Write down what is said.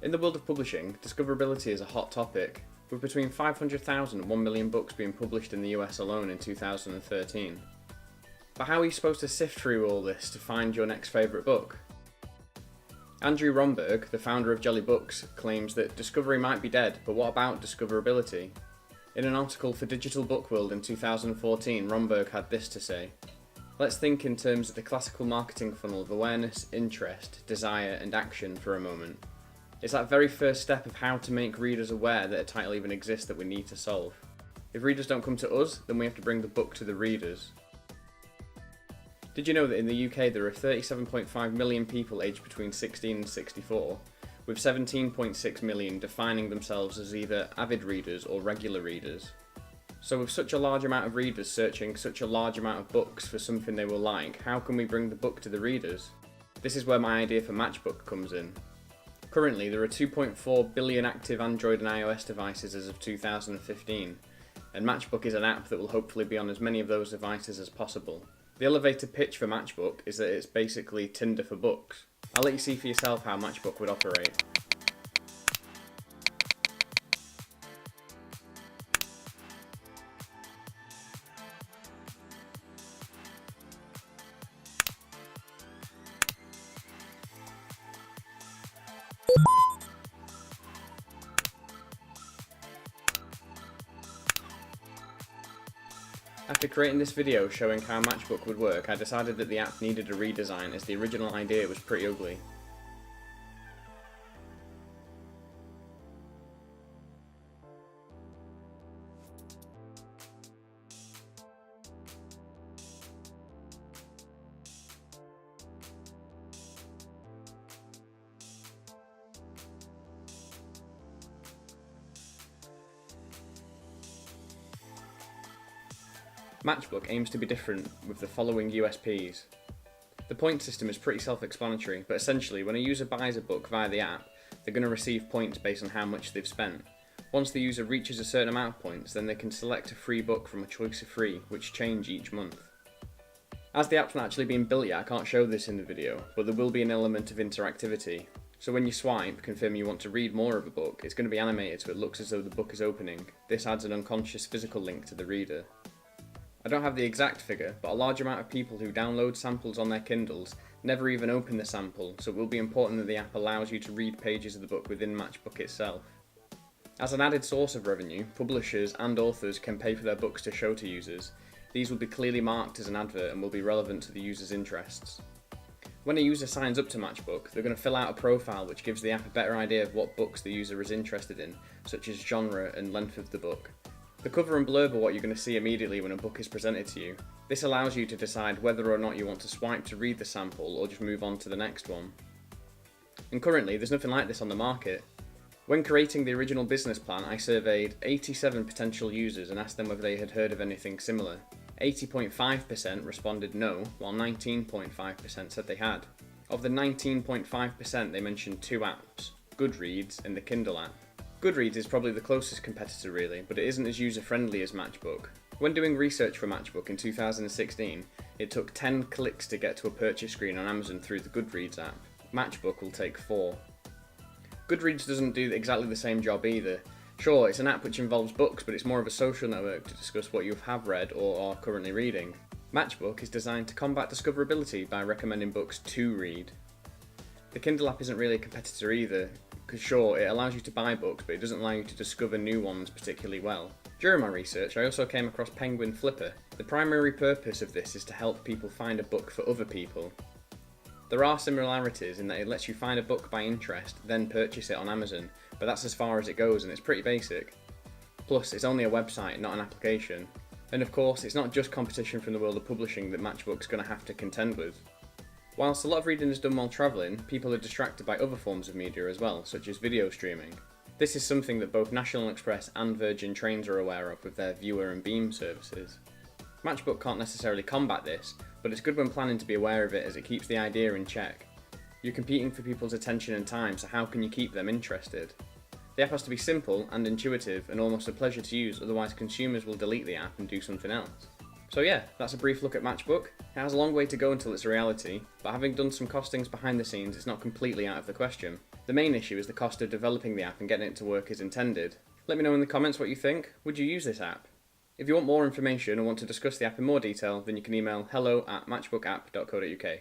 In the world of publishing, discoverability is a hot topic, with between 500,000 and 1 million books being published in the US alone in 2013. But how are you supposed to sift through all this to find your next favourite book? Andrew Romberg, the founder of Jelly Books, claims that discovery might be dead, but what about discoverability? In an article for Digital Book World in 2014, Romberg had this to say: "Let's think in terms of the classical marketing funnel of awareness, interest, desire, and action for a moment. It's that very first step of how to make readers aware that a title even exists that we need to solve. If readers don't come to us, then we have to bring the book to the readers." Did you know that in the UK there are 37.5 million people aged between 16 and 64, with 17.6 million defining themselves as either avid readers or regular readers? So with such a large amount of readers searching such a large amount of books for something they will like, how can we bring the book to the readers? This is where my idea for MatchBook comes in. Currently, there are 2.4 billion active Android and iOS devices as of 2015, and MatchBook is an app that will hopefully be on as many of those devices as possible. The elevator pitch for MatchBook is that it's basically Tinder for books. I'll let you see for yourself how MatchBook would operate. After creating this video showing how MatchBook would work, I decided that the app needed a redesign as the original idea was pretty ugly. MatchBook aims to be different with the following USPs. The point system is pretty self-explanatory, but essentially when a user buys a book via the app, they're going to receive points based on how much they've spent. Once the user reaches a certain amount of points, then they can select a free book from a choice of free, which change each month. As the app's not actually being built yet, I can't show this in the video, but there will be an element of interactivity. So when you swipe, confirm you want to read more of a book, it's going to be animated so it looks as though the book is opening. This adds an unconscious physical link to the reader. I don't have the exact figure, but a large amount of people who download samples on their Kindles never even open the sample, so it will be important that the app allows you to read pages of the book within MatchBook itself. As an added source of revenue, publishers and authors can pay for their books to show to users. These will be clearly marked as an advert and will be relevant to the user's interests. When a user signs up to MatchBook, they're going to fill out a profile which gives the app a better idea of what books the user is interested in, such as genre and length of the book. The cover and blurb are what you're going to see immediately when a book is presented to you. This allows you to decide whether or not you want to swipe to read the sample or just move on to the next one. And currently, there's nothing like this on the market. When creating the original business plan, I surveyed 87 potential users and asked them whether they had heard of anything similar. 80.5% responded no, while 19.5% said they had. Of the 19.5%, they mentioned two apps, Goodreads and the Kindle app. Goodreads is probably the closest competitor really, but it isn't as user-friendly as MatchBook. When doing research for MatchBook in 2016, it took 10 clicks to get to a purchase screen on Amazon through the Goodreads app. MatchBook will take 4. Goodreads doesn't do exactly the same job either. Sure, it's an app which involves books, but it's more of a social network to discuss what you have read or are currently reading. MatchBook is designed to combat discoverability by recommending books to read. The Kindle app isn't really a competitor either, because sure, it allows you to buy books, but it doesn't allow you to discover new ones particularly well. During my research, I also came across Penguin Flipper. The primary purpose of this is to help people find a book for other people. There are similarities in that it lets you find a book by interest, then purchase it on Amazon, but that's as far as it goes and it's pretty basic. Plus, it's only a website, not an application. And of course, it's not just competition from the world of publishing that MatchBook's going to have to contend with. Whilst a lot of reading is done while travelling, people are distracted by other forms of media as well, such as video streaming. This is something that both National Express and Virgin Trains are aware of with their Viewer and Beam services. MatchBook can't necessarily combat this, but it's good when planning to be aware of it as it keeps the idea in check. You're competing for people's attention and time, so how can you keep them interested? The app has to be simple and intuitive and almost a pleasure to use, otherwise consumers will delete the app and do something else. So yeah, that's a brief look at MatchBook. It has a long way to go until it's a reality, but having done some costings behind the scenes, it's not completely out of the question. The main issue is the cost of developing the app and getting it to work as intended. Let me know in the comments what you think. Would you use this app? If you want more information or want to discuss the app in more detail, then you can email hello@matchbookapp.co.uk.